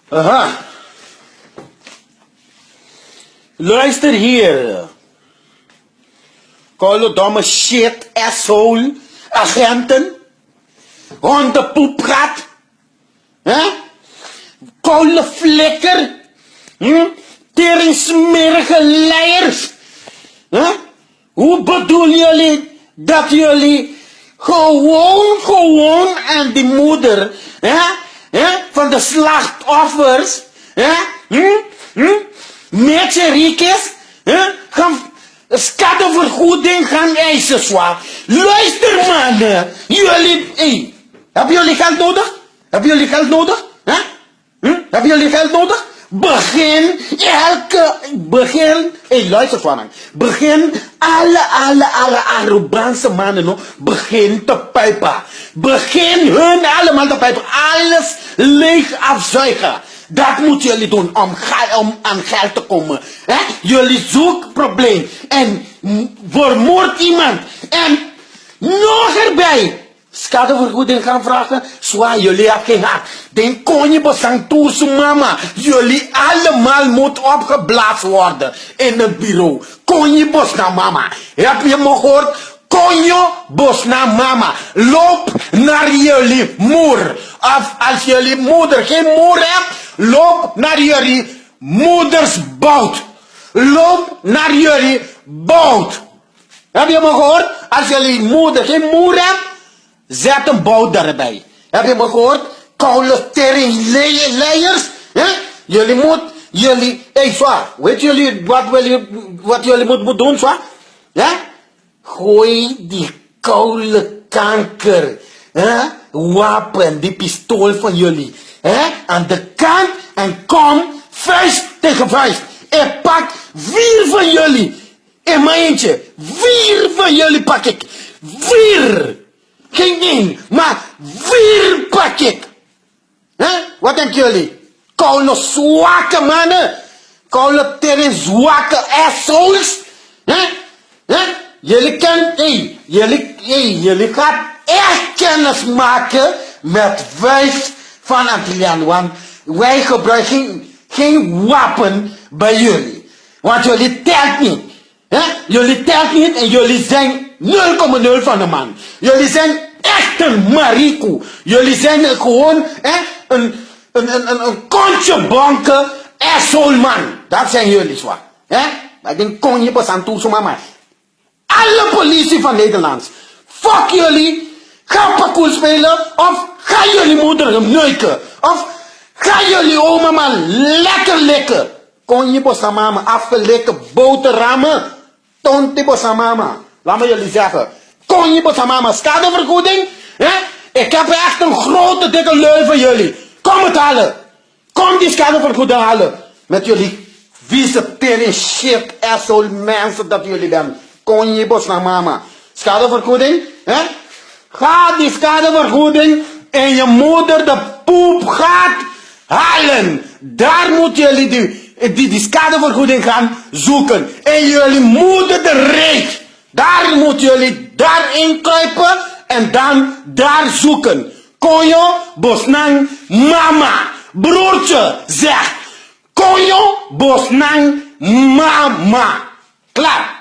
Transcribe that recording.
Aha. Luister hier. Koude domme shit, asshole, agenten. Hondenpoepgat. Koude flikker. Tering smerige leiers. Hoe bedoel jullie dat jullie gewoon aan die moeder van de slachtoffers met je riekes gaan schadevergoeding gaan eisen, zwaar. Luister mannen, jullie, hebben jullie geld nodig? Hebben jullie geld nodig? Hebben jullie geld nodig? Begin, luister van begin alle Arubaanse mannen nog, begin te pijpen. Begin hun allemaal te pijpen. Alles leeg afzuigen. Dat moeten jullie doen om aan geld te komen. Jullie zoeken probleem en vermoord iemand en nog erbij. Schadevergoeding gaan vragen. Zwaar, jullie hebben geen hart. Den kon je besang toerse mama. Jullie allemaal moeten opgeblazen worden in het bureau. Kon je bos naar mama. Heb je me gehoord? Kon je bos naar mama. Loop naar jullie moeder. Of als jullie moeder geen moeder hebt, loop naar jullie moeders boot. Loop naar jullie boot. Heb je me gehoord? Als jullie moeder geen moeder hebt, zet een boot daarbij. Heb je me gehoord? Koude tering leiers. Jullie, zwaar. Weet jullie wat jullie moeten doen, zwaar? Gooi die koude kanker, wapen, die pistool van jullie, aan de kant en kom vuist tegen vuist. En pak 4 van jullie in mijn eentje. 4 van jullie pak ik. 4. Geen 1, maar 4 pak ik. Wat denken jullie? Koude zwakke mannen. Koude tering zwakke assholes. Jullie gaan echt kennis maken met wijs van Antilliaan. Want wij gebruiken geen wapen bij jullie. Want jullie telt niet. Jullie telt niet en jullie zijn 0,0 van de man. Jullie zijn echt een marico. Jullie zijn gewoon een kontje banken asshole man. Dat zijn jullie zwaar. Maar dan kon je pas aan toe zo mama. Alle politie van Nederland. Fuck jullie. Ga parkour spelen. Of ga jullie moeder hem neuken. Of ga jullie oma man lekker likken. Kon je pas aan mama afgelikken boterhammen. Tonti pas aan mama. Laat me jullie zeggen. Kon je pas aan mama schadevergoeding? Ik heb echt een grote dikke lul voor jullie. Kom het halen. Kom die schadevergoeding halen. Met jullie vieze tering shit asshole mensen dat jullie bent. Kon je bos naar mama. Schadevergoeding? Ga die schadevergoeding en je moeder de poep gaat halen. Daar moeten jullie die schadevergoeding gaan zoeken. En jullie moeder de reet. Daar moeten jullie daarin kruipen en dan daar zoeken. Konjo bosnang mama. Broertje zegt. Konjo bosnang mama. Klaar.